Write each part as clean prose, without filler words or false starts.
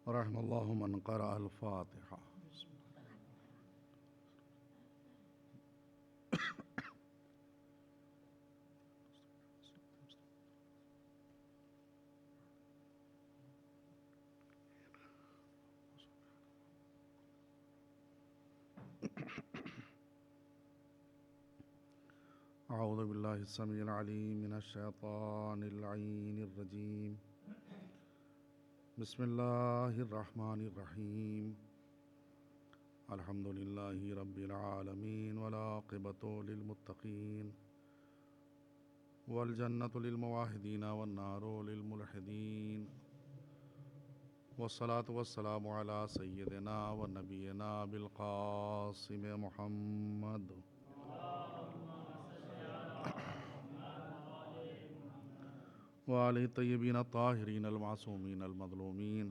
ورحم الله من قرأ الفاتحة. أعوذ بالله السميع العليم من الشيطان اللعين الرجيم. بسم الله الرحمن الرحيم. الحمد لله رب العالمين والعاقبة للمتقين والجنة للموحدين والنار للملحدين والصلاة والسلام على سيدنا ونبينا بالقاسم محمد وآل الطيبين الطاهرين المعصومين المظلومين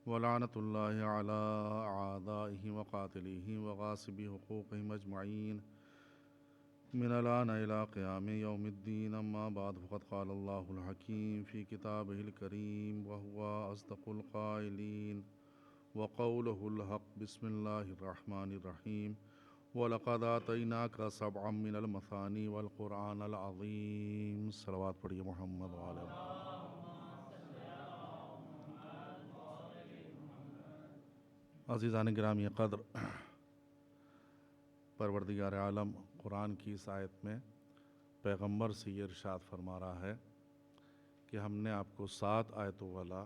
ولعنة الله على أعدائه وقاتليه وغاصبي حقوقهم أجمعين من الآن إلى قيام يوم الدين. أما بعد فقد قال الله الحكيم في كتابه الكريم وهو أصدق القائلين وقوله الحق. بسم الله الرحمن الرحيم. وَلَقَدْ آتَيْنَاكَ سَبْعًا مِّنَ الْمَثَانِي وَالْقُرْآنَ الْعَظِيمَ. صلوات پڑھیے محمد وعلیہ. عزیزان گرامی قدر، پروردگار عالم قرآن کی اس آیت میں پیغمبر سے یہ ارشاد فرما رہا ہے کہ ہم نے آپ کو 7 آیتوں والا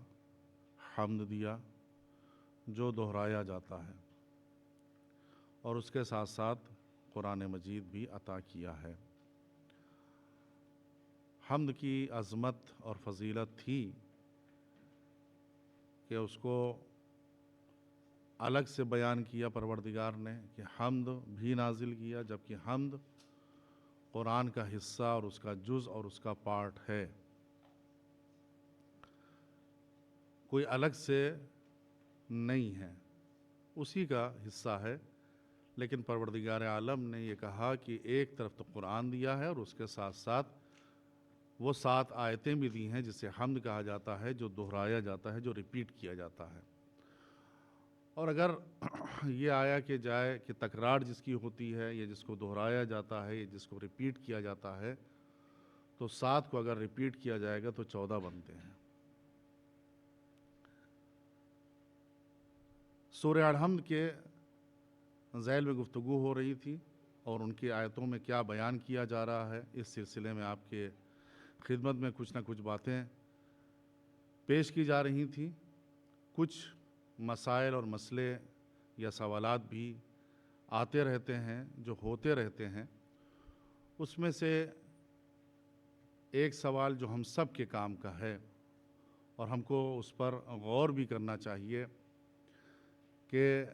حمد دیا جو دہرایا جاتا ہے، اور اس کے ساتھ ساتھ قرآن مجید بھی عطا کیا ہے. حمد کی عظمت اور فضیلت تھی کہ اس کو الگ سے بیان کیا پروردگار نے کہ حمد بھی نازل کیا، جبکہ حمد قرآن کا حصہ اور اس کا جز اور اس کا پارٹ ہے، کوئی الگ سے نہیں ہے، اسی کا حصہ ہے. لیکن پروردگار عالم نے یہ کہا کہ ایک طرف تو قرآن دیا ہے اور اس کے ساتھ ساتھ وہ 7 آیتیں بھی دی ہیں جسے حمد کہا جاتا ہے، جو دہرایا جاتا ہے، جو ریپیٹ کیا جاتا ہے. اور اگر یہ آیا کہ جائے کہ تکرار جس کی ہوتی ہے یا جس کو دہرایا جاتا ہے یا جس کو ریپیٹ کیا جاتا ہے، تو 7 کو اگر ریپیٹ کیا جائے گا تو 14 بنتے ہیں. سورہ الحمد کے ذیل میں گفتگو ہو رہی تھی اور ان کی آیتوں میں کیا بیان کیا جا رہا ہے، اس سلسلے میں آپ کے خدمت میں کچھ نہ کچھ باتیں پیش کی جا رہی تھیں. کچھ مسائل اور مسئلے یا سوالات بھی آتے رہتے ہیں جو ہوتے رہتے ہیں. اس میں سے ایک سوال جو ہم سب کے کام کا ہے اور ہم کو اس پر غور بھی کرنا چاہیے کہ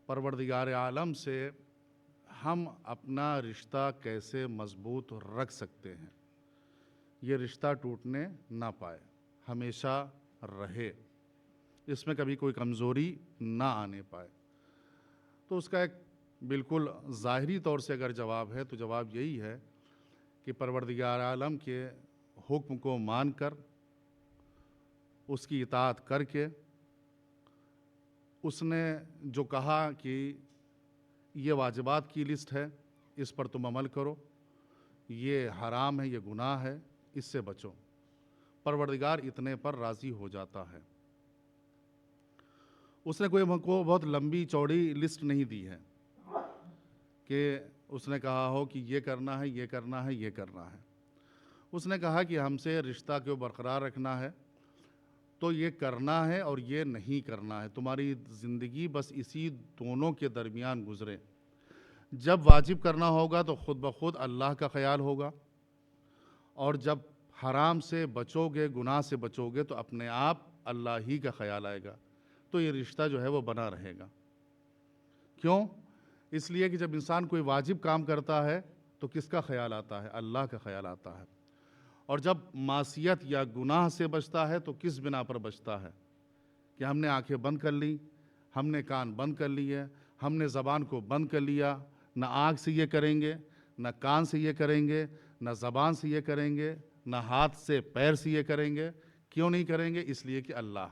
پروردگار عالم سے ہم اپنا رشتہ کیسے مضبوط رکھ سکتے ہیں، یہ رشتہ ٹوٹنے نہ پائے، ہمیشہ رہے، اس میں کبھی کوئی کمزوری نہ آنے پائے. تو اس کا ایک بالکل ظاہری طور سے اگر جواب ہے تو جواب یہی ہے کہ پروردگار عالم کے حکم کو مان کر، اس کی اطاعت کر کے، اس نے جو کہا کہ یہ واجبات کی لسٹ ہے، اس پر تم عمل کرو، یہ حرام ہے، یہ گناہ ہے، اس سے بچو. پروردگار اتنے پر راضی ہو جاتا ہے. اس نے کوئی ہم کو بہت لمبی چوڑی لسٹ نہیں دی ہے کہ اس نے کہا ہو کہ یہ کرنا ہے، یہ کرنا ہے، یہ کرنا ہے. اس نے کہا کہ ہم سے رشتہ کو برقرار رکھنا ہے تو یہ کرنا ہے اور یہ نہیں کرنا ہے. تمہاری زندگی بس اسی دونوں کے درمیان گزرے. جب واجب کرنا ہوگا تو خود بخود اللہ کا خیال ہوگا، اور جب حرام سے بچو گے، گناہ سے بچو گے، تو اپنے آپ اللہ ہی کا خیال آئے گا. تو یہ رشتہ جو ہے وہ بنا رہے گا. کیوں؟ اس لیے کہ جب انسان کوئی واجب کام کرتا ہے تو کس کا خیال آتا ہے؟ اللہ کا خیال آتا ہے. اور جب معصیت یا گناہ سے بچتا ہے تو کس بنا پر بچتا ہے؟ کہ ہم نے آنکھیں بند کر لی، ہم نے کان بند کر لیے، ہم نے زبان کو بند کر لیا، نہ آنکھ سے یہ کریں گے، نہ کان سے یہ کریں گے، نہ زبان سے یہ کریں گے، نہ ہاتھ سے پیر سے یہ کریں گے. کیوں نہیں کریں گے؟ اس لیے کہ اللہ.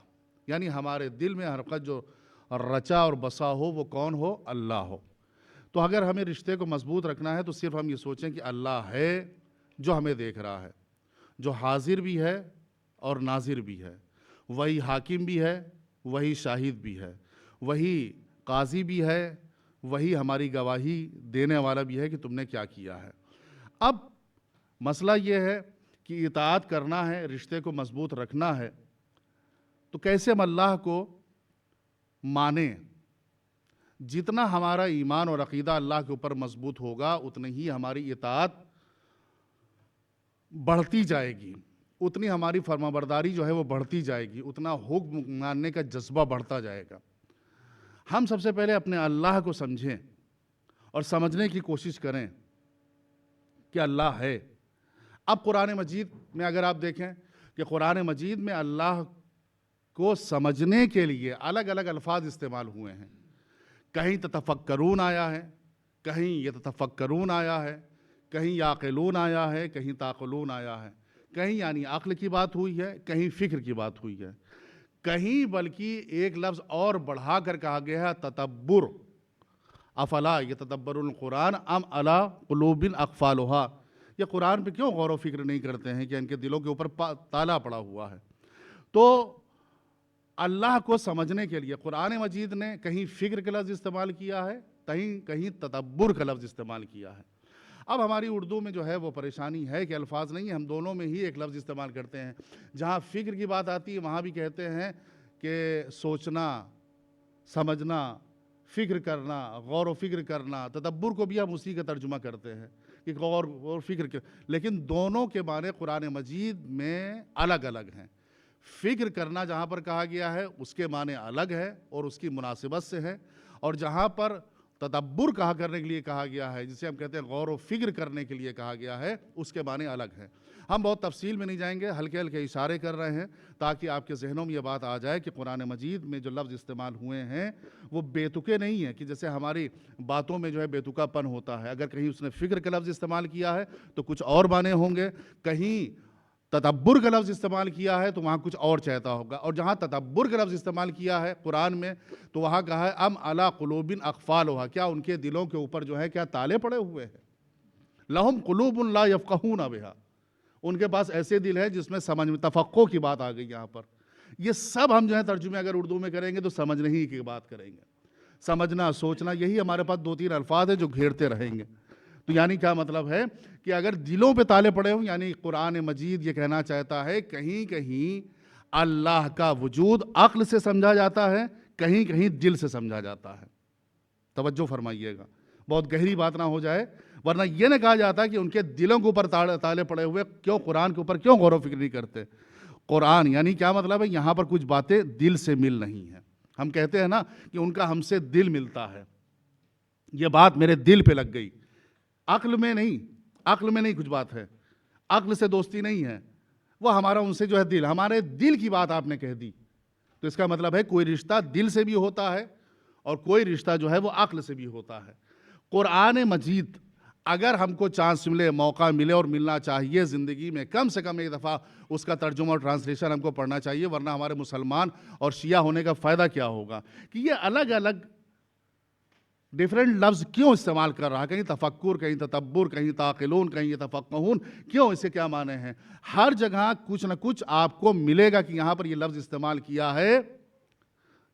یعنی ہمارے دل میں ہر وقت جو رچا اور بسا ہو وہ کون ہو؟ اللہ ہو۔ تو اگر ہمیں رشتے کو مضبوط رکھنا ہے تو صرف ہم یہ سوچیں کہ اللہ ہے جو ہمیں دیکھ رہا ہے، جو حاضر بھی ہے اور ناظر بھی ہے، وہی حاکم بھی ہے، وہی شاہد بھی ہے، وہی قاضی بھی ہے، وہی ہماری گواہی دینے والا بھی ہے کہ تم نے کیا کیا ہے۔ اب مسئلہ یہ ہے کہ اطاعت کرنا ہے، رشتے کو مضبوط رکھنا ہے، تو کیسے ہم اللہ کو مانیں؟ جتنا ہمارا ایمان اور عقیدہ اللہ کے اوپر مضبوط ہوگا اتنی ہی ہماری اطاعت بڑھتی جائے گی، اتنی ہماری فرمانبرداری جو ہے وہ بڑھتی جائے گی، اتنا حکم ماننے کا جذبہ بڑھتا جائے گا۔ ہم سب سے پہلے اپنے اللہ کو سمجھیں اور سمجھنے کی کوشش کریں کہ اللہ ہے۔ اب قرآن مجید میں اگر آپ دیکھیں کہ قرآن مجید میں اللہ کو سمجھنے کے لیے الگ الگ الفاظ استعمال ہوئے ہیں۔ کہیں تتفکرون آیا ہے، کہیں یتفکرون آیا ہے، کہیں یعقلون آیا ہے، کہیں تعقلون آیا ہے، کہیں یعنی عقل کی بات ہوئی ہے، کہیں فکر کی بات ہوئی ہے، کہیں بلکہ ایک لفظ اور بڑھا کر کہا گیا ہے تدبر، افلا یتدبرون القرآن ام علی قلوب اقفالها، یہ قرآن پہ کیوں غور و فکر نہیں کرتے ہیں کہ ان کے دلوں کے اوپر تالا پڑا ہوا ہے۔ تو اللہ کو سمجھنے کے لیے قرآن مجید نے کہیں فکر کا لفظ استعمال کیا ہے، کہیں تدبر کا لفظ استعمال کیا ہے۔ اب ہماری اردو میں جو ہے وہ پریشانی ہے کہ الفاظ نہیں ہیں، ہم دونوں میں ہی ایک لفظ استعمال کرتے ہیں۔ جہاں فکر کی بات آتی ہے وہاں بھی کہتے ہیں کہ سوچنا، سمجھنا، فکر کرنا، غور و فکر کرنا۔ تدبر کو بھی ہم اسی کا ترجمہ کرتے ہیں کہ غور و فکر، لیکن دونوں کے معنی قرآن مجید میں الگ الگ ہیں۔ فکر کرنا جہاں پر کہا گیا ہے اس کے معنی الگ ہے اور اس کی مناسبت سے ہے، اور جہاں پر تدبر کہا کرنے کے لیے کہا گیا ہے، جسے ہم کہتے ہیں غور و فکر کرنے کے لیے کہا گیا ہے، اس کے معنی الگ ہیں۔ ہم بہت تفصیل میں نہیں جائیں گے، ہلکے ہلکے اشارے کر رہے ہیں تاکہ آپ کے ذہنوں میں یہ بات آ جائے کہ قرآن مجید میں جو لفظ استعمال ہوئے ہیں وہ بے تکے نہیں ہیں، کہ جیسے ہماری باتوں میں جو ہے بے تکا پن ہوتا ہے۔ اگر کہیں اس نے فکر کا لفظ استعمال کیا ہے تو کچھ اور معنی ہوں گے، کہیں تدبر کا لفظ استعمال کیا ہے تو وہاں کچھ اور چاہتا ہوگا، اور جہاں تدبر کا لفظ استعمال کیا ہے قرآن میں تو وہاں کہا ہے ام علی قلوب اقفالها، کیا ان کے دلوں کے اوپر جو ہے کیا تالے پڑے ہوئے ہیں؟ لہم قلوب لا یفقہون بہا، ان کے پاس ایسے دل ہے جس میں سمجھ میں تفقہ کی بات آ گئی یہاں پر۔ یہ سب ہم جو ہے ترجمے اگر اردو میں کریں گے تو سمجھنے ہی کی بات کریں گے، سمجھنا، سوچنا، یہی ہمارے پاس دو تین الفاظ ہیں جو گھیرتے رہیں گے۔ تو یعنی کیا مطلب ہے کہ اگر دلوں پہ تالے پڑے ہوں، یعنی قرآن مجید یہ کہنا چاہتا ہے کہیں کہیں اللہ کا وجود عقل سے سمجھا جاتا ہے، کہیں کہیں دل سے سمجھا جاتا ہے۔ توجہ فرمائیے گا، بہت گہری بات نہ ہو جائے، ورنہ یہ نہ کہا جاتا کہ ان کے دلوں کے اوپر تالے پڑے ہوئے، کیوں قرآن کے اوپر کیوں غور و فکر نہیں کرتے؟ قرآن یعنی کیا مطلب ہے؟ یہاں پر کچھ باتیں دل سے مل نہیں ہیں۔ ہم کہتے ہیں نا کہ ان کا ہم سے دل ملتا ہے، یہ بات میرے دل پہ لگ گئی، عقل میں نہیں کچھ بات ہے، عقل سے دوستی نہیں ہے، وہ ہمارا ان سے جو ہے دل، ہمارے دل کی بات آپ نے کہہ دی، تو اس کا مطلب ہے کوئی رشتہ دل سے بھی ہوتا ہے اور کوئی رشتہ جو ہے وہ عقل سے بھی ہوتا ہے۔ قرآن مجید اگر ہم کو چانس ملے، موقع ملے، اور ملنا چاہیے زندگی میں، کم سے کم ایک دفعہ اس کا ترجمہ اور ٹرانسلیشن ہم کو پڑھنا چاہیے، ورنہ ہمارے مسلمان اور شیعہ ہونے کا فائدہ کیا ہوگا کہ یہ الگ الگ ڈیفرنٹ لفظ کیوں استعمال کر رہا ہے، کہیں تفکر، کہیں تدبر، کہیں تعقلون، کہیں یتفقہون، کیوں، اسے کیا معنی ہیں؟ ہر جگہ کچھ نہ کچھ آپ کو ملے گا کہ یہاں پر یہ لفظ استعمال کیا ہے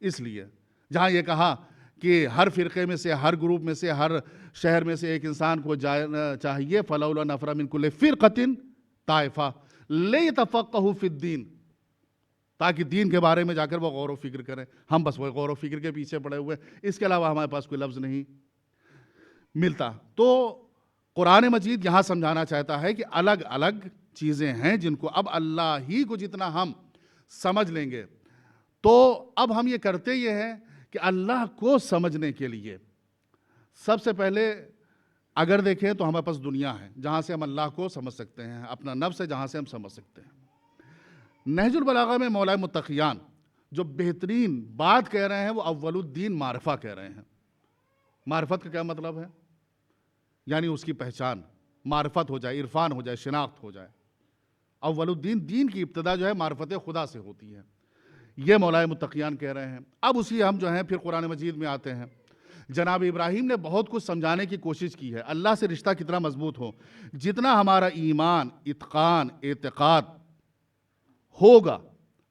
اس لیے۔ جہاں یہ کہا کہ ہر فرقے میں سے، ہر گروپ میں سے، ہر شہر میں سے ایک انسان کو چاہیے فلولا نفر من کل فرقۃ طائفہ لیتفقہوا فی الدین، تاکہ دین کے بارے میں جا کر وہ غور و فکر کریں۔ ہم بس وہ غور و فکر کے پیچھے پڑے ہوئے، اس کے علاوہ ہمارے پاس کوئی لفظ نہیں ملتا۔ تو قرآن مجید یہاں سمجھانا چاہتا ہے کہ الگ الگ چیزیں ہیں جن کو اب اللہ ہی کو جتنا ہم سمجھ لیں گے، تو اب ہم یہ کرتے یہ ہیں کہ اللہ کو سمجھنے کے لیے سب سے پہلے اگر دیکھیں تو ہمارے پاس دنیا ہے جہاں سے ہم اللہ کو سمجھ سکتے ہیں، اپنا نفس ہے جہاں سے ہم سمجھ سکتے ہیں۔ نہج البلاغہ میں مولا متقیان جو بہترین بات کہہ رہے ہیں وہ اول الدین معرفہ کہہ رہے ہیں۔ معرفت کا کیا مطلب ہے؟ یعنی اس کی پہچان، معرفت ہو جائے، عرفان ہو جائے، شناخت ہو جائے۔ اول الدین، دین کی ابتدا جو ہے معرفت خدا سے ہوتی ہے، یہ مولائے متقیان کہہ رہے ہیں۔ اب اسی ہم جو ہیں پھر قرآن مجید میں آتے ہیں۔ جناب ابراہیم نے بہت کچھ سمجھانے کی کوشش کی ہے اللہ سے رشتہ کتنا مضبوط ہو، جتنا ہمارا ایمان، اتقان، اعتقاد ہوگا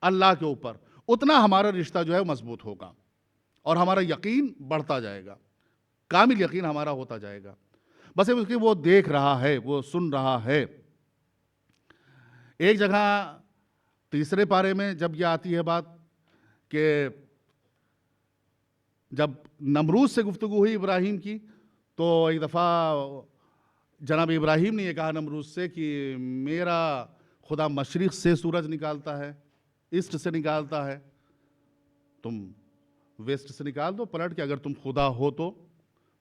اللہ کے اوپر، اتنا ہمارا رشتہ جو ہے مضبوط ہوگا اور ہمارا یقین بڑھتا جائے گا، کامل یقین ہمارا ہوتا جائے گا۔ بس اس کی وہ دیکھ رہا ہے، وہ سن رہا ہے۔ ایک جگہ تیسرے پارے میں جب یہ آتی ہے بات کہ جب نمرود سے گفتگو ہوئی ابراہیم کی، تو ایک دفعہ جناب ابراہیم نے یہ کہا نمرود سے کہ میرا خدا مشرق سے سورج نکالتا ہے، ایسٹ سے نکالتا ہے، تم ویسٹ سے نکال دو پلٹ کے، اگر تم خدا ہو تو۔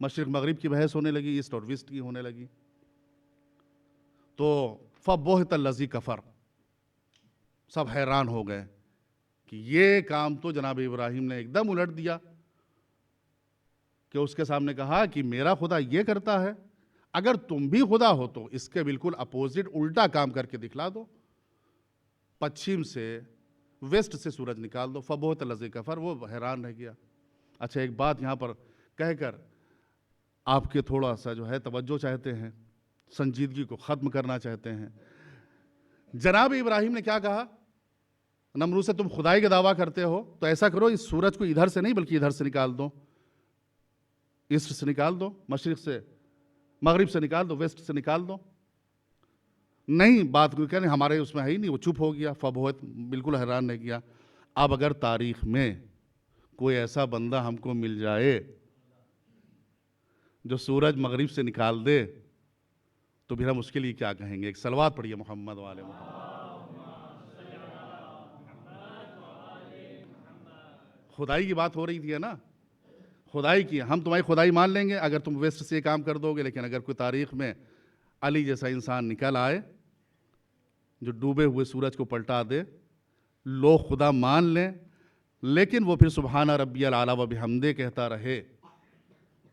مشرق مغرب کی بحث ہونے لگی، ایسٹ اور ویسٹ کی ہونے لگی۔ تو فَبُہِتَ الَّذِي کفر، سب حیران ہو گئے کہ یہ کام تو جناب ابراہیم نے ایک دم الٹ دیا، کہ اس کے سامنے کہا کہ میرا خدا یہ کرتا ہے، اگر تم بھی خدا ہو تو اس کے بالکل اپوزٹ الٹا کام کر کے دکھلا دو، پچھم سے ویسٹ سے سورج نکال دو۔ فَبُہِتَ الَّذِي کفر، وہ حیران رہ گیا۔ اچھا ایک بات یہاں پر کہہ کر آپ کے تھوڑا سا جو ہے توجہ چاہتے ہیں، سنجیدگی کو ختم کرنا چاہتے ہیں۔ جناب ابراہیم نے کیا کہا نمرود سے، تم خدائی کا دعویٰ کرتے ہو تو ایسا کرو اس سورج کو ادھر سے نہیں بلکہ ادھر سے نکال دو، ایسٹ سے نکال دو، مشرق سے مغرب سے نکال دو، ویسٹ سے نکال دو۔ نہیں، بات کوئی کہنے ہمارے اس میں ہے ہی نہیں، وہ چپ ہو گیا۔ فبہت بالکل حیران رہ گیا۔ اب اگر تاریخ میں کوئی ایسا بندہ ہم کو مل جائے جو سورج مغرب سے نکال دے تو پھر ہم اس کے لیے کیا کہیں گے؟ ایک صلوات پڑھیے محمد والے محمد۔ خدائی کی بات ہو رہی تھی نا، خدائی کی، ہم تمہاری خدائی مان لیں گے اگر تم ویسٹ سے یہ کام کر دو گے، لیکن اگر کوئی تاریخ میں علی جیسا انسان نکل آئے جو ڈوبے ہوئے سورج کو پلٹا دے، لوگ خدا مان لیں لیکن وہ پھر سبحان ربی الاعلیٰ و بحمدہ کہتا رہے،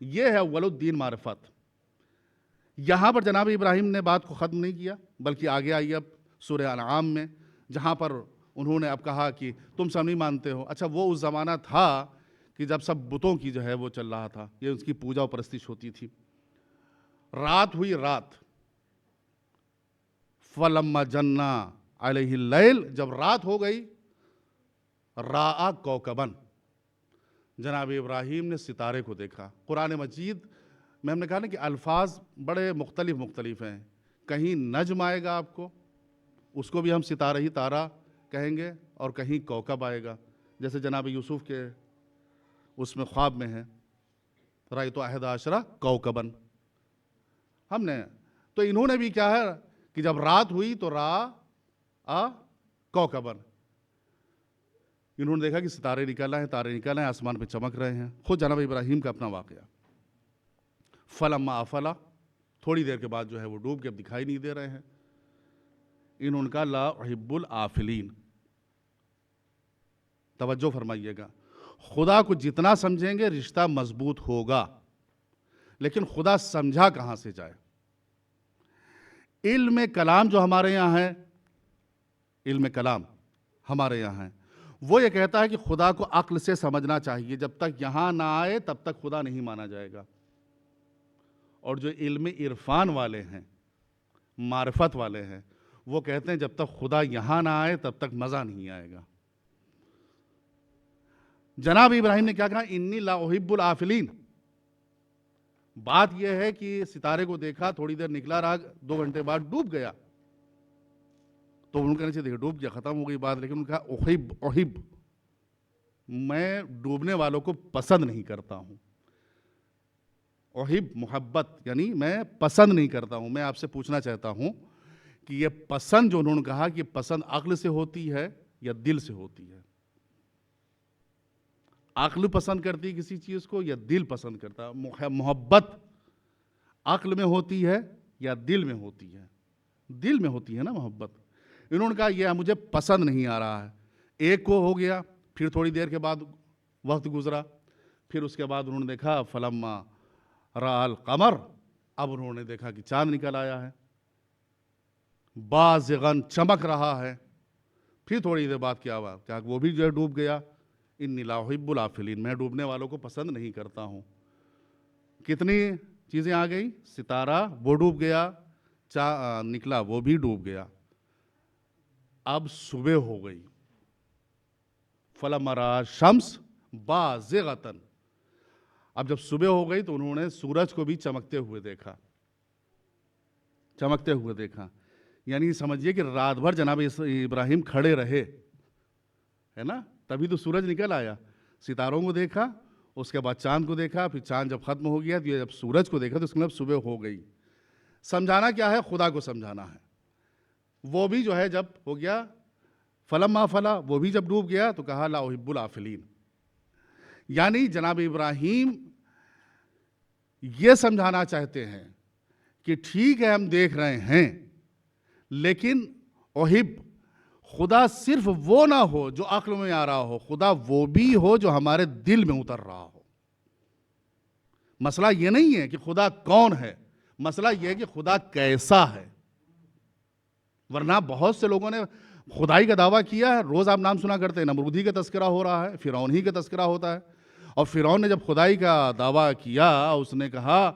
یہ ہے اول الدین معرفت۔ یہاں پر جناب ابراہیم نے بات کو ختم نہیں کیا، بلکہ آگے آئی اب سورہ انعام میں، جہاں پر انہوں نے اب کہا کہ تم سب نہیں مانتے ہو۔ اچھا وہ اس زمانہ تھا کہ جب سب بتوں کی جو ہے وہ چل رہا تھا، یہ اس کی پوجا و پرستش ہوتی تھی۔ رات ہوئی رات، فَلَمَّا جَنَّ عَلَيْهِ اللَّيْلِ، جب رات ہو گئی، رَأَى كَوْكَبًا، جناب ابراہیم نے ستارے کو دیکھا۔ قرآن مجید میں ہم نے کہا نا کہ الفاظ بڑے مختلف ہیں، کہیں نجم آئے گا آپ کو، اس کو بھی ہم ستارہ ہی تارہ کہیں گے، اور کہیں کوکب آئے گا، جیسے جناب یوسف کے اس میں خواب میں ہے رأیت 11 کوکبًا۔ ہم نے تو انہوں نے بھی کیا ہے کہ جب رات ہوئی تو رأى کوکبًا، انہوں نے دیکھا کہ ستارے نکل رہے ہیں، تارے نکل رہے ہیں، آسمان پہ چمک رہے ہیں۔ خود جناب ابراہیم کا اپنا واقعہ۔ فَلَمَّا أَفَلَ، تھوڑی دیر کے بعد جو ہے وہ ڈوب کے اب دکھائی نہیں دے رہے ہیں۔ انہوں نے کہا لا احب الآفلین۔ توجہ فرمائیے گا، خدا کو جتنا سمجھیں گے رشتہ مضبوط ہوگا، لیکن خدا سمجھا کہاں سے جائے؟ علم کلام جو ہمارے یہاں ہے، علم کلام ہمارے یہاں ہے، وہ یہ کہتا ہے کہ خدا کو عقل سے سمجھنا چاہیے، جب تک یہاں نہ آئے تب تک خدا نہیں مانا جائے گا۔ اور جو علم عرفان والے ہیں، معرفت والے ہیں، وہ کہتے ہیں جب تک خدا یہاں نہ آئے تب تک مزہ نہیں آئے گا۔ جناب ابراہیم نے کیا کہا؟ انی لا احب الآفلین۔ بات یہ ہے کہ ستارے کو دیکھا، تھوڑی دیر نکلا رہا، 2 گھنٹے بعد ڈوب گیا، تو انہوں نے کہا دیکھا ڈوب گیا، ختم ہو گئی بات، لیکن انہوں نے کہا احب، میں ڈوبنے والوں کو پسند نہیں کرتا ہوں۔ احب محبت، یعنی میں پسند نہیں کرتا ہوں۔ میں آپ سے پوچھنا چاہتا ہوں کہ یہ پسند جو انہوں نے کہا کہ پسند عقل سے ہوتی ہے یا دل سے ہوتی ہے؟ عقل پسند کرتی ہے کسی چیز کو یا دل پسند کرتا ہے؟ محبت عقل میں ہوتی ہے یا دل میں ہوتی ہے؟ دل میں ہوتی ہے نا محبت۔ انہوں نے کہا یہ مجھے پسند نہیں آ رہا ہے۔ ایک کو ہو گیا، پھر تھوڑی دیر کے بعد وقت گزرا، پھر اس کے بعد انہوں نے دیکھا فلما رأى القمر، اب انہوں نے دیکھا کہ چاند نکل آیا ہے، بازغاً چمک رہا ہے، پھر تھوڑی دیر بعد کیا ہوا، کیا وہ بھی جو ہے ڈوب گیا. انی لا احب الافلین، میں ڈوبنے والوں کو پسند نہیں کرتا ہوں. کتنی چیزیں آ گئی، ستارہ وہ ڈوب گیا، نکلا وہ بھی ڈوب گیا. اب صبح ہو گئی. فلما رأى الشمس بازغۃ، اب جب صبح ہو گئی تو انہوں نے سورج کو بھی چمکتے ہوئے دیکھا. چمکتے ہوئے دیکھا یعنی سمجھیے کہ رات بھر جناب ابراہیم کھڑے رہے، ہے نا، تبھی تو سورج نکل آیا. ستاروں کو دیکھا، اس کے بعد چاند کو دیکھا، پھر چاند جب ختم ہو گیا تو جب سورج کو دیکھا تو اس کے مطلب صبح ہو گئی. سمجھانا کیا ہے؟ خدا کو سمجھانا ہے. وہ بھی جو ہے جب ہو گیا فلما فلا، وہ بھی جب ڈوب گیا تو کہا لا احب الافلین. یعنی جناب ابراہیم یہ سمجھانا چاہتے ہیں کہ ٹھیک ہے ہم دیکھ رہے ہیں، لیکن احب، خدا صرف وہ نہ ہو جو عقل میں آ رہا ہو، خدا وہ بھی ہو جو ہمارے دل میں اتر رہا ہو. مسئلہ یہ نہیں ہے کہ خدا کون ہے، مسئلہ یہ ہے کہ خدا کیسا ہے. ورنہ بہت سے لوگوں نے خدائی کا دعویٰ کیا ہے. روز آپ نام سنا کرتے ہیں، نمرود ہی کا تذکرہ ہو رہا ہے، فرعون ہی کا تذکرہ ہوتا ہے. اور فرعون نے جب خدائی کا دعویٰ کیا، اس نے کہا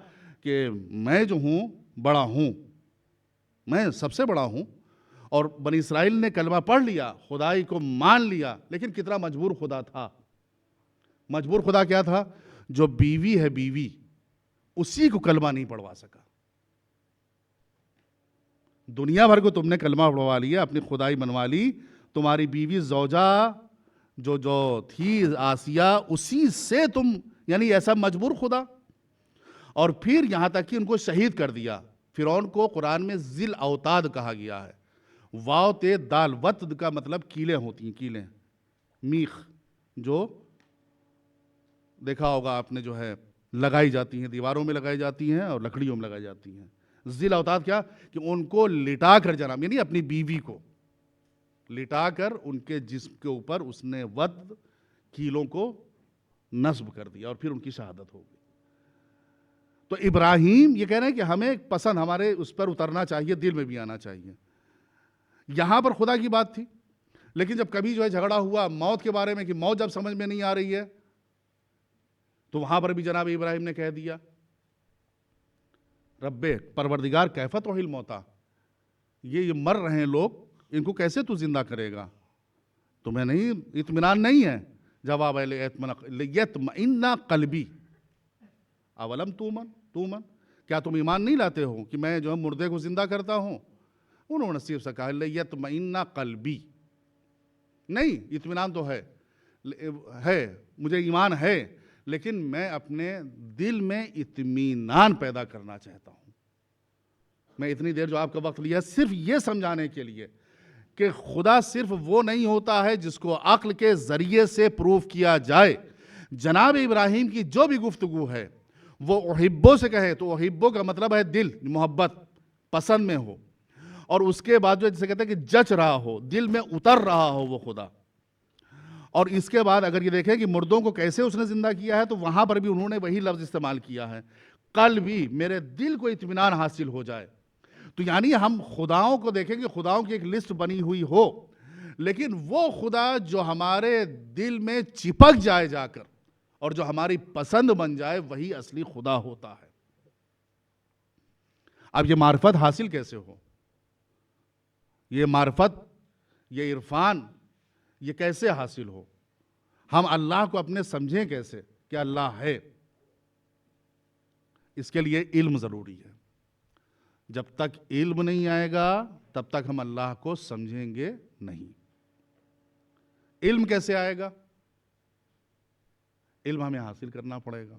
کہ میں جو ہوں بڑا ہوں، میں سب سے بڑا ہوں. اور بنی اسرائیل نے کلمہ پڑھ لیا، خدائی کو مان لیا، لیکن کتنا مجبور خدا تھا. مجبور خدا کیا تھا؟ جو بیوی ہے بیوی، اسی کو کلمہ نہیں پڑھوا سکا. دنیا بھر کو تم نے کلمہ پڑھوا لیا، اپنی خدائی منوا لی، تمہاری بیوی زوجہ جو تھی آسیہ، اسی سے تم، یعنی ایسا مجبور خدا. اور پھر یہاں تک کہ ان کو شہید کر دیا. فرعون کو قرآن میں ذی الاوتاد کہا گیا ہے. واو تے دال، وطد کا مطلب کیلیں ہوتی ہیں، کیلیں، میخ جو دیکھا ہوگا آپ نے، جو ہے لگائی جاتی ہیں، دیواروں میں لگائی جاتی ہیں اور لکڑیوں میں لگائی جاتی ہیں. ذی الاوتاد کیا کہ ان کو لٹا کر جناب، یعنی اپنی بیوی کو لٹا کر ان کے جسم کے اوپر اس نے وطد، کیلوں کو نصب کر دیا، اور پھر ان کی شہادت ہو گئی. تو ابراہیم یہ کہہ رہے ہیں کہ ہمیں پسند ہمارے اس پر اترنا چاہیے، دل میں بھی آنا چاہیے. یہاں پر خدا کی بات تھی، لیکن جب کبھی جو ہے جھگڑا ہوا موت کے بارے میں کہ موت جب سمجھ میں نہیں آ رہی ہے، تو وہاں پر بھی جناب ابراہیم نے کہہ دیا رب پروردگار کیف تحیی الموتی، یہ مر رہے ہیں لوگ، ان کو کیسے تو زندہ کرے گا؟ تمہیں نہیں اطمینان نہیں ہے؟ جواب ہے لیطمئن قلبی اولم تومن، کیا تم ایمان نہیں لاتے ہو کہ میں جو ہے مردے کو زندہ کرتا ہوں؟ انہوں نے صرف سے کہا لیطمئن قلبی، نہیں اطمینان تو ہے، مجھے ایمان ہے، لیکن میں اپنے دل میں اطمینان پیدا کرنا چاہتا ہوں. میں اتنی دیر جو آپ کا وقت لیا صرف یہ سمجھانے کے لیے کہ خدا صرف وہ نہیں ہوتا ہے جس کو عقل کے ذریعے سے پروف کیا جائے. جناب ابراہیم کی جو بھی گفتگو ہے وہ احبو سے کہے تو احبو کا مطلب ہے دل، محبت، پسند میں ہو، اور اس کے بعد جو جسے کہتے ہیں کہ جچ رہا ہو، دل میں اتر رہا ہو وہ خدا. اور اس کے بعد اگر یہ دیکھیں کہ مردوں کو کیسے اس نے زندہ کیا ہے، تو وہاں پر بھی انہوں نے وہی لفظ استعمال کیا ہے، قلبی، میرے دل کو اطمینان حاصل ہو جائے. تو یعنی ہم خداؤں کو دیکھیں کہ خداؤں کی ایک لسٹ بنی ہوئی ہو، لیکن وہ خدا جو ہمارے دل میں چپک جائے جا کر اور جو ہماری پسند بن جائے، وہی اصلی خدا ہوتا ہے. اب یہ معرفت حاصل کیسے ہو؟ یہ معرفت، یہ عرفان، یہ کیسے حاصل ہو؟ ہم اللہ کو اپنے سمجھیں کیسے کہ اللہ ہے؟ اس کے لیے علم ضروری ہے. جب تک علم نہیں آئے گا تب تک ہم اللہ کو سمجھیں گے نہیں. علم کیسے آئے گا؟ علم ہمیں حاصل کرنا پڑے گا.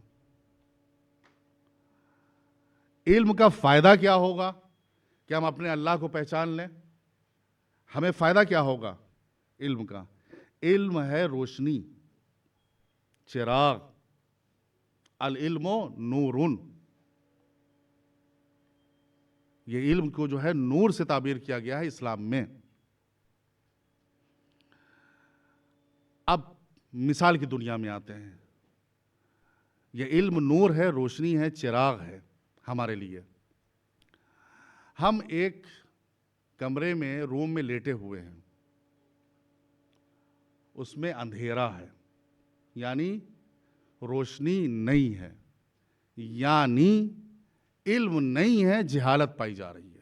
علم کا فائدہ کیا ہوگا کہ ہم اپنے اللہ کو پہچان لیں؟ ہمیں فائدہ کیا ہوگا علم کا؟ علم ہے روشنی، چراغ، العلم نور. یہ علم کو جو ہے نور سے تعبیر کیا گیا ہے اسلام میں. اب مثال کی دنیا میں آتے ہیں. یہ علم نور ہے، روشنی ہے، چراغ ہے ہمارے لیے. ہم ایک کمرے میں، روم میں لیٹے ہوئے ہیں. اس میں اندھیرا ہے، یعنی روشنی نہیں ہے، یعنی علم نہیں ہے، جہالت پائی جا رہی ہے۔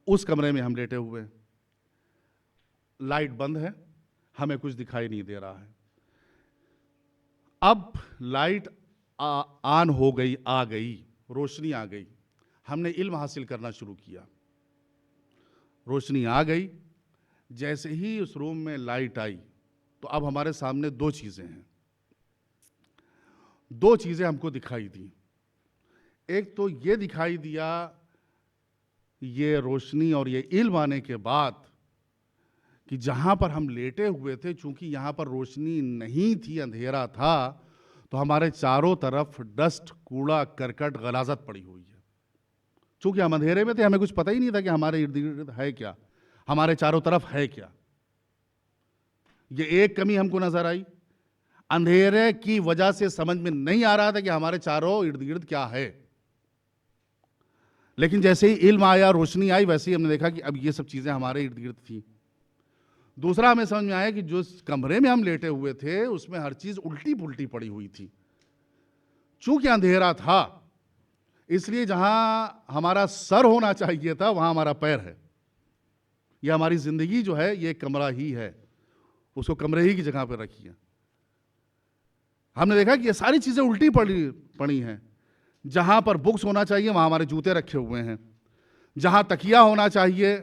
اس کمرے میں ہم لیٹے ہوئے، لائٹ بند ہے، ہمیں کچھ دکھائی نہیں دے رہا ہے۔ اب لائٹ آن ہو گئی، آ گئی، روشنی آ گئی، ہم نے علم حاصل کرنا شروع کیا۔ روشنی آ گئی، جیسے ہی اس روم میں لائٹ آئی تو اب ہمارے سامنے دو چیزیں ہیں، دو چیزیں ہم کو دکھائی دی۔ ایک تو یہ دکھائی دیا، یہ روشنی اور یہ علم آنے کے بعد، کہ جہاں پر ہم لیٹے ہوئے تھے چونکہ یہاں پر روشنی نہیں تھی، اندھیرا تھا، تو ہمارے چاروں طرف ڈسٹ، کوڑا کرکٹ، غلاظت پڑی ہوئی ہے۔ چونکہ ہم اندھیرے میں تھے، ہمیں کچھ پتہ ہی نہیں تھا کہ ہمارے ارد گرد ہے کیا، ہمارے چاروں طرف ہے کیا۔ یہ ایک کمی ہم کو نظر آئی، اندھیرے کی وجہ سے سمجھ میں نہیں آ رہا تھا کہ ہمارے چاروں ارد گرد کیا ہے۔ لیکن جیسے ہی علم آیا، روشنی آئی، ویسے ہی ہم نے دیکھا کہ اب یہ سب چیزیں ہمارے ارد گرد تھیں۔ دوسرا ہمیں سمجھ میں آیا کہ جو کمرے میں ہم لیٹے ہوئے تھے اس میں ہر چیز الٹی پلٹی پڑی ہوئی تھی۔ چونکہ اندھیرا تھا، اس لیے جہاں ہمارا سر ہونا چاہیے تھا وہاں ہمارا پیر ہے۔ یہ ہماری زندگی جو ہے یہ ایک کمرہ ہی ہے، اس کو کمرے ہی کی جگہ پہ رکھیے۔ ہم نے دیکھا کہ یہ ساری چیزیں الٹی پڑی ہیں۔ جہاں پر بکس ہونا چاہیے وہاں ہمارے جوتے رکھے ہوئے ہیں، جہاں تکیا ہونا چاہیے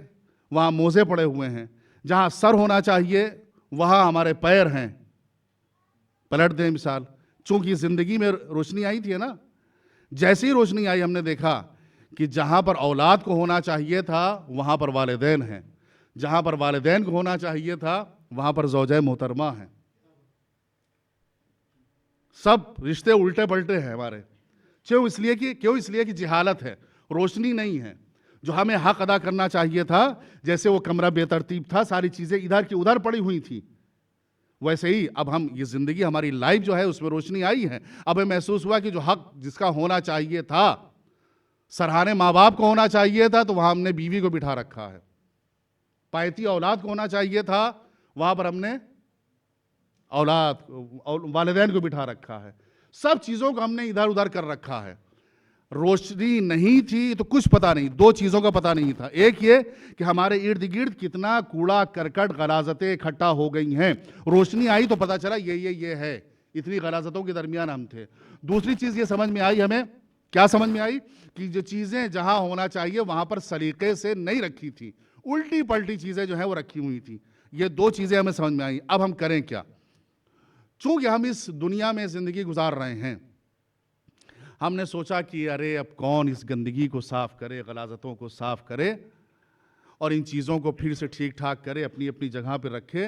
وہاں موزے پڑے ہوئے ہیں، جہاں سر ہونا چاہیے وہاں ہمارے پیر ہیں۔ پلٹ دیں مثال، چونکہ زندگی میں روشنی آئی تھی نا، جیسی روشنی آئی ہم نے دیکھا کہ جہاں پر اولاد کو ہونا چاہیے تھا وہاں پر والدین ہیں، جہاں پر والدین کو ہونا چاہیے تھا وہاں پر زوجہ محترمہ ہیں۔ سب رشتے الٹے پلٹے ہیں ہمارے۔ کیوں؟ اس لیے کہ جہالت ہے، روشنی نہیں ہے۔ جو ہمیں حق ادا کرنا چاہیے تھا، جیسے وہ کمرہ بے ترتیب تھا، ساری چیزیں ادھر کی ادھر پڑی ہوئی تھی، ویسے ہی اب ہم یہ زندگی، ہماری لائف جو ہے اس میں روشنی آئی ہے۔ اب ہمیں محسوس ہوا کہ جو حق جس کا ہونا چاہیے تھا، سرہانے ماں باپ کو ہونا چاہیے تھا تو وہاں ہم نے بیوی کو بٹھا رکھا ہے۔ پایتی اولاد کو ہونا چاہیے تھا، وہاں پر ہم نے والدین کو بٹھا رکھا ہے۔ سب چیزوں کو ہم نے ادھر ادھر کر رکھا ہے۔ روشنی نہیں تھی تو کچھ پتا نہیں، دو چیزوں کا پتا نہیں تھا۔ ایک یہ کہ ہمارے ارد گرد کتنا کوڑا کرکٹ، غلاظتیں اکٹھا ہو گئی ہیں۔ روشنی آئی تو پتا چلا یہ ہے، اتنی غلاظتوں کے درمیان ہم تھے۔ دوسری چیز یہ سمجھ میں آئی ہمیں، کیا سمجھ میں آئی؟ کہ جو چیزیں جہاں ہونا چاہیے وہاں پر سلیقے سے نہیں رکھی تھی، الٹی پلٹی چیزیں جو ہیں وہ رکھی ہوئی تھی۔ یہ دو چیزیں ہمیں سمجھ میں آئیں۔ اب ہم کریں کیا؟ چونکہ ہم اس دنیا میں زندگی گزار رہے ہیں، ہم نے سوچا کہ ارے اب کون اس گندگی کو صاف کرے، غلاظتوں کو صاف کرے اور ان چیزوں کو پھر سے ٹھیک ٹھاک کرے، اپنی اپنی جگہ پہ رکھے۔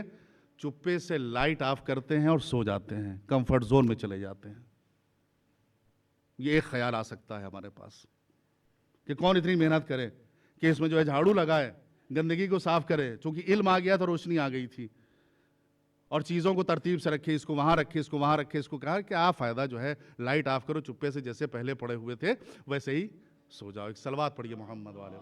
چپے سے لائٹ آف کرتے ہیں اور سو جاتے ہیں، کمفرٹ زون میں چلے جاتے ہیں۔ یہ ایک خیال آ سکتا ہے ہمارے پاس کہ کون اتنی محنت کرے کہ اس میں جو ہے جھاڑو لگائے، گندگی کو صاف کرے۔ چونکہ علم آ گیا تو روشنی آ گئی تھی، اور چیزوں کو ترتیب سے رکھے، اس کو وہاں رکھے، اس کو وہاں رکھے۔ اس کو کہا کہ آپ فائدہ جو ہے لائٹ آف کرو، چپے سے جیسے پہلے پڑے ہوئے تھے ویسے ہی سو جاؤ۔ ایک صلوات پڑھیے محمد والے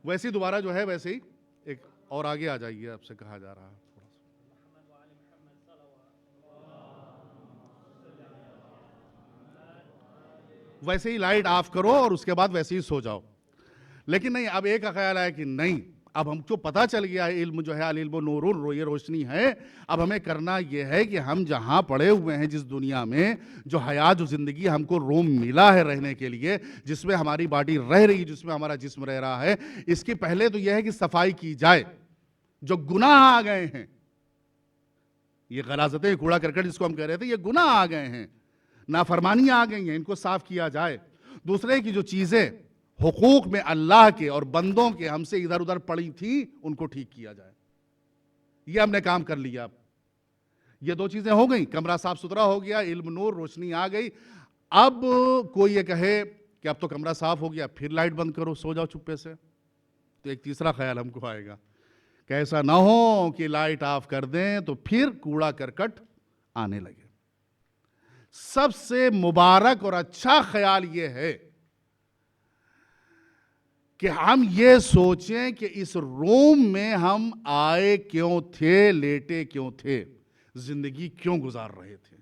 ویسے ہی دوبارہ جو ہے ویسے ہی ایک اور آگے آ جائیے، آپ سے کہا جا رہا ہے ویسے ہی لائٹ آف کرو اور اس کے بعد ویسے ہی سو جاؤ۔ لیکن نہیں، اب ایک کا خیال آیا کہ نہیں، اب ہم کو پتہ چل گیا ہے علم جو ہے العلم نور، یہ روشنی ہے۔ اب ہمیں کرنا یہ ہے کہ ہم جہاں پڑے ہوئے ہیں، جس دنیا میں جو حیات، جو زندگی ہم کو روم ملا ہے رہنے کے لیے، جس میں ہماری باڈی رہ رہی ہے، جس میں ہمارا جسم رہ رہا ہے، اس کی پہلے تو یہ ہے کہ صفائی کی جائے۔ جو گناہ آ گئے ہیں، یہ غلاظتیں، کوڑا کرکٹ جس کو ہم کہہ رہے تھے، یہ گناہ آ گئے ہیں، نافرمانیاں آ گئی ہیں، ان کو صاف کیا جائے۔ دوسرے کی جو چیزیں حقوق میں اللہ کے اور بندوں کے ہم سے ادھر ادھر پڑی تھیں، ان کو ٹھیک کیا جائے۔ یہ ہم نے کام کر لیا۔ اب یہ دو چیزیں ہو گئیں، کمرہ صاف ستھرا ہو گیا، علم نور، روشنی آ گئی۔ اب کوئی یہ کہے کہ اب تو کمرہ صاف ہو گیا، پھر لائٹ بند کرو، سو جاؤ چپے سے، تو ایک تیسرا خیال ہم کو آئے گا کہ ایسا نہ ہو کہ لائٹ آف کر دیں تو پھر کوڑا کرکٹ آنے لگے۔ سب سے مبارک اور اچھا خیال یہ ہے کہ ہم یہ سوچیں کہ اس روم میں ہم آئے کیوں تھے، لیٹے کیوں تھے، زندگی کیوں گزار رہے تھے۔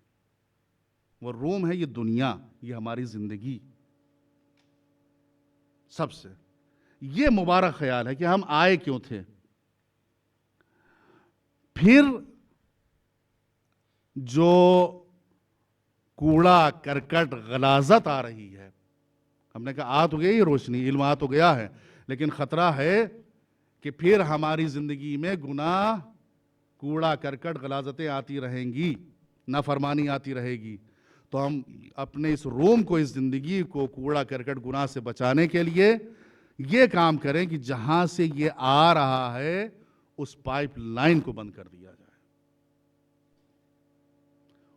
وہ روم ہے، یہ دنیا، یہ ہماری زندگی۔ سب سے یہ مبارک خیال ہے کہ ہم آئے کیوں تھے۔ پھر جو کوڑا کرکٹ غلاظت آ رہی ہے، ہم نے کہا آ تو گئی روشنی، علم آ تو گیا ہے، لیکن خطرہ ہے کہ پھر ہماری زندگی میں گناہ، کوڑا کرکٹ غلاظتیں آتی رہیں گی، نافرمانی آتی رہے گی۔ تو ہم اپنے اس روم کو، اس زندگی کو کوڑا کرکٹ گناہ سے بچانے کے لیے یہ کام کریں کہ جہاں سے یہ آ رہا ہے اس پائپ لائن کو بند کر دیا جائے،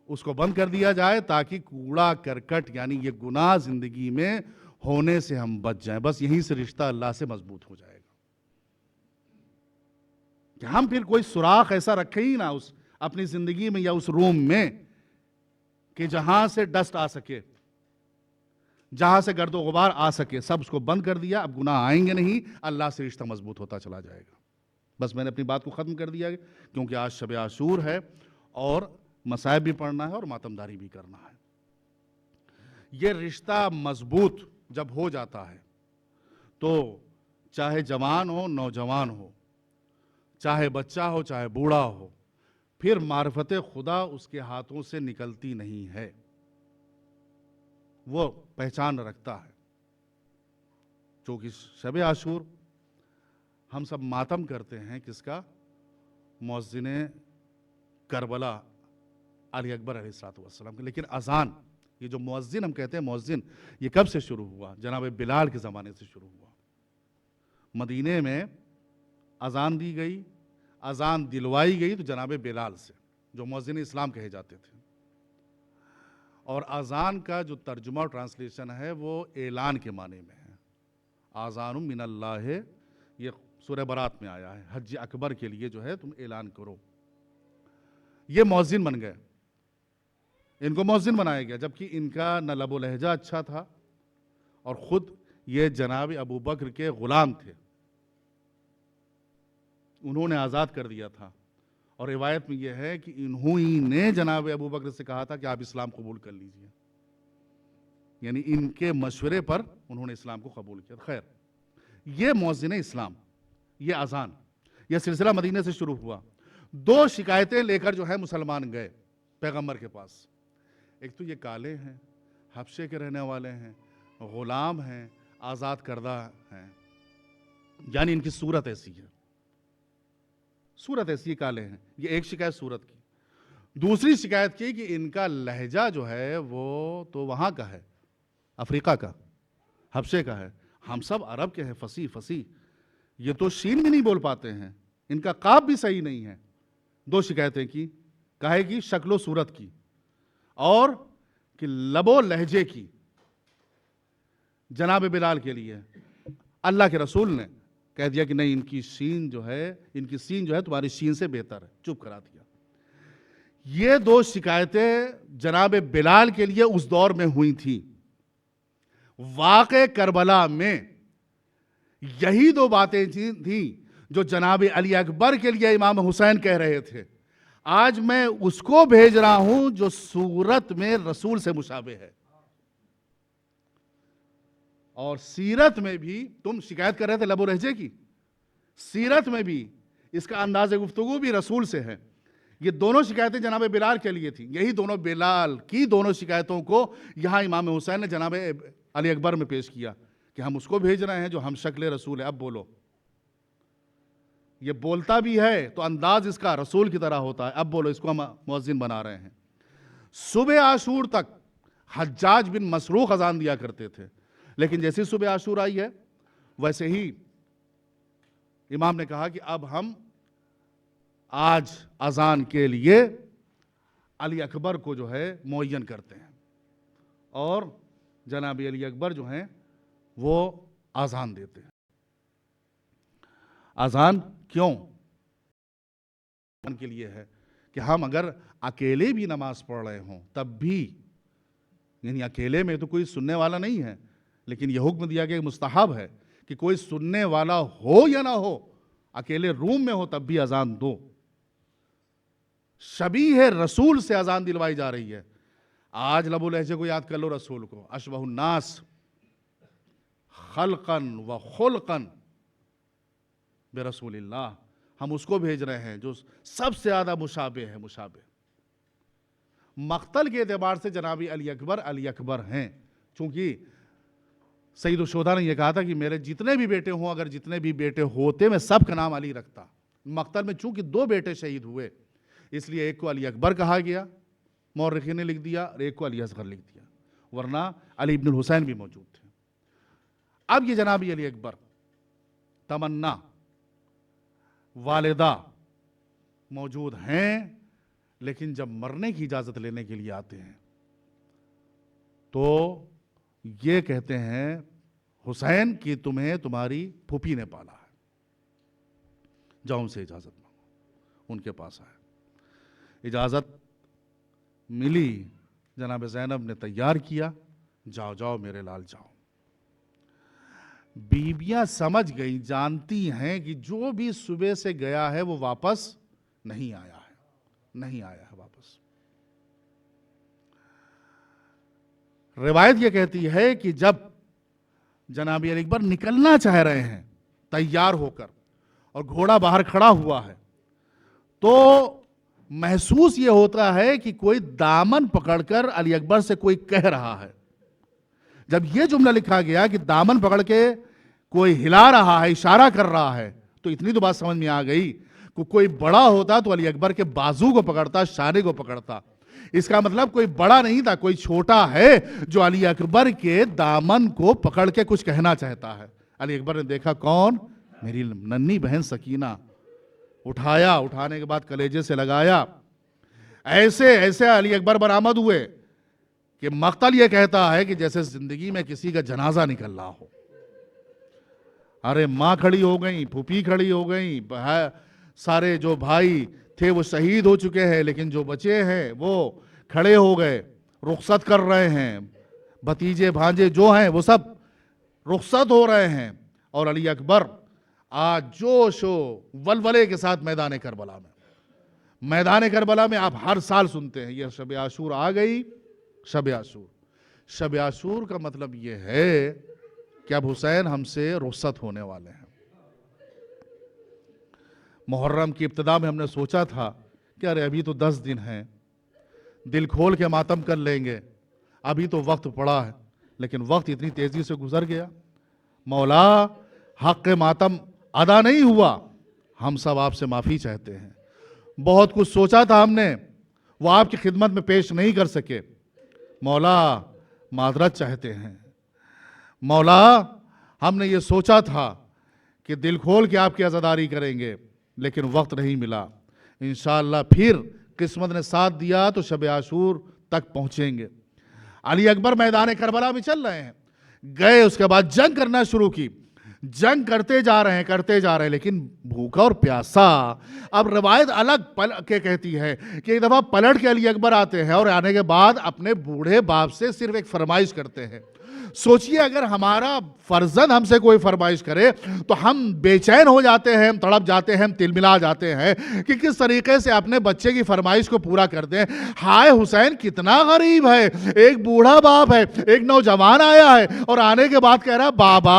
اس کو بند کر دیا جائے تاکہ کوڑا کرکٹ یعنی یہ گناہ زندگی میں ہونے سے ہم بچ جائیں۔ بس یہیں سے رشتہ اللہ سے مضبوط ہو جائے گا کہ ہم پھر کوئی سوراخ ایسا رکھیں ہی نہ اس اپنی زندگی میں یا اس روم میں کہ جہاں سے ڈسٹ آ سکے، جہاں سے گرد و غبار آ سکے، سب اس کو بند کر دیا۔ اب گناہ آئیں گے نہیں، اللہ سے رشتہ مضبوط ہوتا چلا جائے گا۔ بس میں نے اپنی بات کو ختم کر دیا کیونکہ آج شب عاشور ہے اور مصائب بھی پڑھنا ہے اور ماتمداری بھی کرنا ہے۔ یہ رشتہ مضبوط جب ہو جاتا ہے تو چاہے جوان ہو، نوجوان ہو، چاہے بچہ ہو، چاہے بوڑھا ہو، پھر معرفت خدا اس کے ہاتھوں سے نکلتی نہیں ہے، وہ پہچان رکھتا ہے۔ چونکہ شب عاشور ہم سب ماتم کرتے ہیں کس کا؟ مؤذن کربلا علی اکبر علیہ السلام کا۔ لیکن اذان، یہ جو مؤذن ہم کہتے ہیں مؤذن، یہ کب سے شروع ہوا؟ جناب بلال کے زمانے سے شروع ہوا۔ مدینے میں اذان دی گئی، اذان دلوائی گئی تو جناب بلال سے، جو مؤذن اسلام کہے جاتے تھے۔ اور اذان کا جو ترجمہ اور ٹرانسلیشن ہے وہ اعلان کے معنی میں ہے۔ آذان من اللہ، یہ سورہ برات میں آیا ہے، حج اکبر کے لیے جو ہے تم اعلان کرو۔ یہ مؤذن بن گئے، ان کو مؤذن بنایا گیا، جبکہ ان کا نہ لب و لہجہ اچھا تھا اور خود یہ جناب ابو بکر کے غلام تھے، انہوں نے آزاد کر دیا تھا۔ اور روایت میں یہ ہے کہ انہوں ہی نے جناب ابو بکر سے کہا تھا کہ آپ اسلام قبول کر لیجئے، یعنی ان کے مشورے پر انہوں نے اسلام کو قبول کیا۔ خیر، یہ مؤذن اسلام، یہ اذان، یہ سلسلہ مدینے سے شروع ہوا۔ دو شکایتیں لے کر جو ہے مسلمان گئے پیغمبر کے پاس۔ ایک تو یہ کالے ہیں، حبشے کے رہنے والے ہیں، غلام ہیں، آزاد کردہ ہیں، یعنی ان کی صورت ایسی ہے، صورت ایسی کالے ہیں۔ یہ ایک شکایت صورت کی۔ دوسری شکایت کی کہ ان کا لہجہ جو ہے وہ تو وہاں کا ہے، افریقہ کا، حبشے کا ہے، ہم سب عرب کے ہیں، فصیح فصیح، یہ تو شین بھی نہیں بول پاتے ہیں، ان کا قاف بھی صحیح نہیں ہے۔ دو شکایتیں کی، کہے کی شکل و صورت کی اور کہ لب و لہجے کی۔ جناب بلال کے لیے اللہ کے رسول نے کہہ دیا کہ نہیں، ان کی سین جو ہے تمہاری سین سے بہتر ہے، چپ کرا دیا۔ یہ دو شکایتیں جناب بلال کے لیے اس دور میں ہوئی تھیں۔ واقع کربلا میں یہی دو باتیں تھیں جو جناب علی اکبر کے لیے امام حسین کہہ رہے تھے۔ آج میں اس کو بھیج رہا ہوں جو صورت میں رسول سے مشابہ ہے، اور سیرت میں بھی تم شکایت کر رہے تھے لب و لہجے کی، سیرت میں بھی اس کا انداز گفتگو بھی رسول سے ہے۔ یہ دونوں شکایتیں جناب بلال کے لیے تھیں، یہی دونوں بلال کی دونوں شکایتوں کو یہاں امام حسین نے جناب علی اکبر میں پیش کیا کہ ہم اس کو بھیج رہے ہیں جو ہم شکل رسول ہے، اب بولو۔ یہ بولتا بھی ہے تو انداز اس کا رسول کی طرح ہوتا ہے، اب بولو، اس کو ہم مؤذن بنا رہے ہیں۔ صبح عاشور تک حجاج بن مسروق اذان دیا کرتے تھے، لیکن جیسے صبح عاشور آئی ہے ویسے ہی امام نے کہا کہ اب ہم آج اذان کے لیے علی اکبر کو جو ہے معین کرتے ہیں، اور جناب علی اکبر جو ہیں وہ اذان دیتے ہیں۔ اذان کیوں کے لیے ہے کہ ہم اگر اکیلے بھی نماز پڑھ رہے ہوں تب بھی، یعنی اکیلے میں تو کوئی سننے والا نہیں ہے، لیکن یہ حکم دیا گیا کہ مستحب ہے کہ کوئی سننے والا ہو یا نہ ہو, اکیلے روم میں ہو تب بھی اذان دو. شبیہ رسول سے اذان دلوائی جا رہی ہے. آج لب و لہجے کو یاد کر لو رسول کو, اشبہ الناس خلقاً و خلقاً برسول اللہ, ہم اس کو بھیج رہے ہیں جو سب سے زیادہ مشابہ ہے. مشابہ مقتل کے اعتبار سے جناب علی اکبر ہیں, چونکہ سید الشہداء نے یہ کہا تھا کہ میرے جتنے بھی بیٹے ہوں, اگر جتنے بھی بیٹے ہوتے میں سب کا نام علی رکھتا. مقتل میں چونکہ 2 بیٹے شہید ہوئے اس لیے ایک کو علی اکبر کہا گیا, مورخین نے لکھ دیا, اور ایک کو علی اصغر لکھ دیا, ورنہ علی ابن الحسین بھی موجود تھے. اب یہ جناب علی اکبر تمنا والدہ موجود ہیں, لیکن جب مرنے کی اجازت لینے کے لیے آتے ہیں تو یہ کہتے ہیں حسین کہ تمہیں تمہاری پھوپھی نے پالا ہے, جاؤ ان سے اجازت مانگو. ان کے پاس آئے, اجازت ملی, جناب زینب نے تیار کیا, جاؤ جاؤ میرے لال جاؤ. بیبیاں سمجھ گئی, جانتی ہیں کہ جو بھی صبح سے گیا ہے وہ واپس نہیں آیا ہے, نہیں آیا ہے واپس. روایت یہ کہتی ہے کہ جب جناب علی اکبر نکلنا چاہ رہے ہیں تیار ہو کر, اور گھوڑا باہر کھڑا ہوا ہے, تو محسوس یہ ہوتا ہے کہ کوئی دامن پکڑ کر علی اکبر سے کوئی کہہ رہا ہے. جب یہ جملہ لکھا گیا کہ دامن پکڑ کے کوئی ہلا رہا ہے, اشارہ کر رہا ہے, تو اتنی تو بات سمجھ میں آ گئی کہ کوئی بڑا ہوتا تو علی اکبر کے بازو کو پکڑتا, شانے کو پکڑتا. اس کا مطلب کوئی بڑا نہیں تھا, کوئی چھوٹا ہے جو علی اکبر کے دامن کو پکڑ کے کچھ کہنا چاہتا ہے. علی اکبر نے دیکھا کون, میری ننھی بہن سکینہ. اٹھایا, اٹھانے کے بعد کلیجے سے لگایا. ایسے علی اکبر برآمد ہوئے کہ مقتل یہ کہتا ہے کہ جیسے زندگی میں کسی کا جنازہ نکل رہا ہو. ارے ماں کھڑی ہو گئی, پھوپھی کھڑی ہو گئی, سارے جو بھائی تھے وہ شہید ہو چکے ہیں, لیکن جو بچے ہیں وہ کھڑے ہو گئے, رخصت کر رہے ہیں. بھتیجے بھانجے جو ہیں وہ سب رخصت ہو رہے ہیں, اور علی اکبر آج جوش و ولولے کے ساتھ میدان کربلا میں آپ ہر سال سنتے ہیں یہ شب عاشور آ گئی. شب عاشور کا مطلب یہ ہے کہ اب حسین ہم سے رخصت ہونے والے ہیں. محرم کی ابتدا میں ہم نے سوچا تھا کہ ارے ابھی تو 10 دن ہیں, دل کھول کے ماتم کر لیں گے, ابھی تو وقت پڑا ہے, لیکن وقت اتنی تیزی سے گزر گیا. مولا حق ماتم ادا نہیں ہوا, ہم سب آپ سے معافی چاہتے ہیں. بہت کچھ سوچا تھا ہم نے, وہ آپ کی خدمت میں پیش نہیں کر سکے. مولا معذرت چاہتے ہیں. مولا ہم نے یہ سوچا تھا کہ دل کھول کے آپ کی عزاداری کریں گے, لیکن وقت نہیں ملا. انشاءاللہ پھر قسمت نے ساتھ دیا تو شب عاشور تک پہنچیں گے. علی اکبر میدان کربلا میں چل رہے ہیں, گئے, اس کے بعد جنگ کرنا شروع کی. جنگ کرتے جا رہے ہیں, لیکن بھوکا اور پیاسا. اب روایت الگ کہتی ہے کہ ایک دفعہ پلٹ کے علی اکبر آتے ہیں, اور آنے کے بعد اپنے بوڑھے باپ سے صرف ایک فرمائش کرتے ہیں. سوچئے اگر ہمارا فرزند ہم سے کوئی فرمائش کرے تو ہم بے چین ہو جاتے ہیں, ہم تڑپ جاتے ہیں, ہم تلملا جاتے ہیں کہ کس طریقے سے اپنے بچے کی فرمائش کو پورا کر دیں. ہائے حسین کتنا غریب ہے, ایک بوڑھا باپ ہے, ایک نوجوان آیا ہے, اور آنے کے بعد کہہ رہا بابا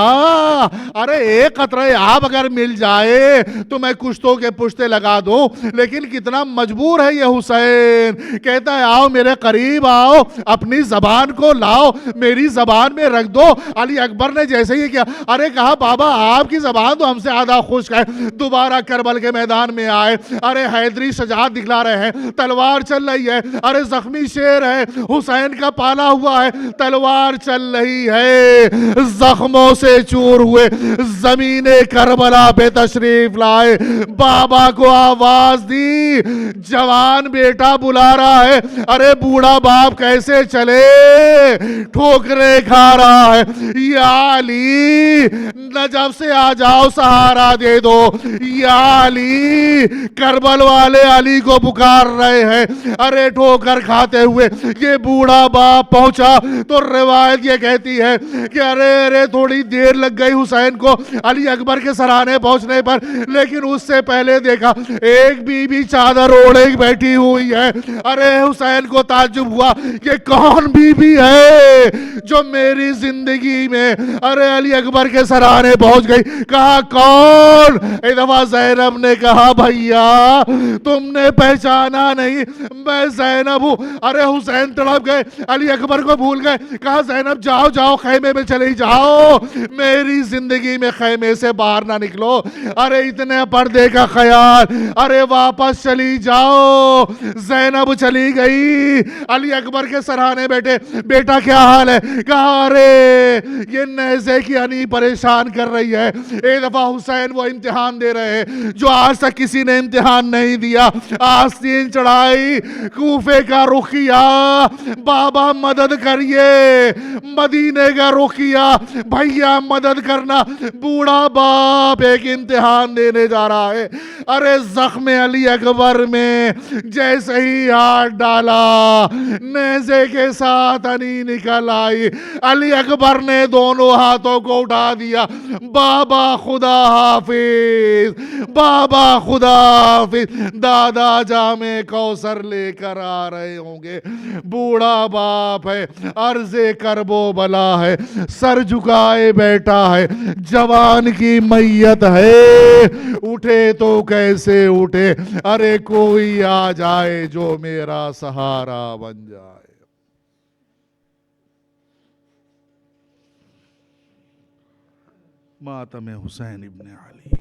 ارے ایک قطرہ آب اگر مل جائے تو میں کشتوں کے پشتے لگا دوں. لیکن کتنا مجبور ہے یہ حسین, کہتا ہے آؤ میرے قریب آؤ, اپنی زبان کو لاؤ, میری زبان میں رکھ دو. علی اکبر نے جیسے ہی کیا, ارے کہا بابا آپ کی زبان تو ہم سے آدھا خشک ہے. دوبارہ کربل کے میدان میں آئے, ارے حیدری شجاعت دکھلا رہے ہیں, تلوار چل رہی ہے, ارے زخمی شیر ہے, حسین کا پالا ہوا ہے, تلوار چل رہی ہے, زخموں سے چور ہوئے زمین کربلا پہ تشریف لائے. بابا کو آواز دی, جوان بیٹا بلا رہا ہے. ارے بوڑھا باپ کیسے چلے, ٹھوکرے کھا بلا رہا ہے یا علی نجف سے آ جاؤ سہارا دے دو، یا علی کربل والے علی کو پکار رہے ہیں۔ ارے ٹھوکر کھاتے ہوئے یہ بوڑھا باپ پہنچا تو روایت یہ کہتی ہے کہ ارے تھوڑی دیر لگ گئی حسین کو علی اکبر کے سرانے پہنچنے پر، لیکن اس سے پہلے دیکھا ایک بی بی چادر اوڑھے بیٹھی ہوئی ہے۔ ارے حسین کو تعجب ہوا کہ کون بی بی ہے جو میری زندگی میں ارے علی اکبر کے سرانے پہنچ گئی؟ کہا کون؟ ایک دفعہ زینب نے کہا بھیا تم نے پہچانا نہیں، میں زینب ہوں۔ ارے حسین تڑپ گئے، علی اکبر کو بھول گئے۔ کہا زینب جاؤ جاؤ خیمے میں چلی جاؤ، میری زندگی میں خیمے سے باہر نہ نکلو۔ ارے اتنے پردے کا خیال، ارے واپس چلی جاؤ۔ زینب چلی گئی، علی اکبر کے سرانے بیٹھے، بیٹا کیا حال ہے؟ کہا ارے یہ نیزے کی انی پریشان کر رہی ہے۔ ایک دفعہ حسین وہ امتحان دے رہے ہیں جو آج تک کسی نے امتحان نہیں دیا۔ آستین چڑھائی، کوفے کا رخ کیا، بابا مدد کریے، مدینے کا رخ کیا، بھیا مدد کرنا۔ بوڑھا باپ ایک امتحان دینے جا رہا ہے۔ ارے زخم علی اکبر میں جیسے ہی ہاتھ ڈالا نیزے کے ساتھ انی نکل آئی۔ علی اکبر نے دونوں ہاتھوں کو اٹھا دیا، بابا خدا حافظ، بابا خدا حافظ، دادا جام کوثر لے کر آ رہے ہوں گے۔ بوڑھا باپ ہے، عرض کرب و بلا ہے، سر جھکائے بیٹھا ہے، جوان کی میت ہے، اٹھے تو کیسے اٹھے؟ ارے کوئی آ جائے جو میرا سہارا بن جائے۔ ماتم حسین ابن علی۔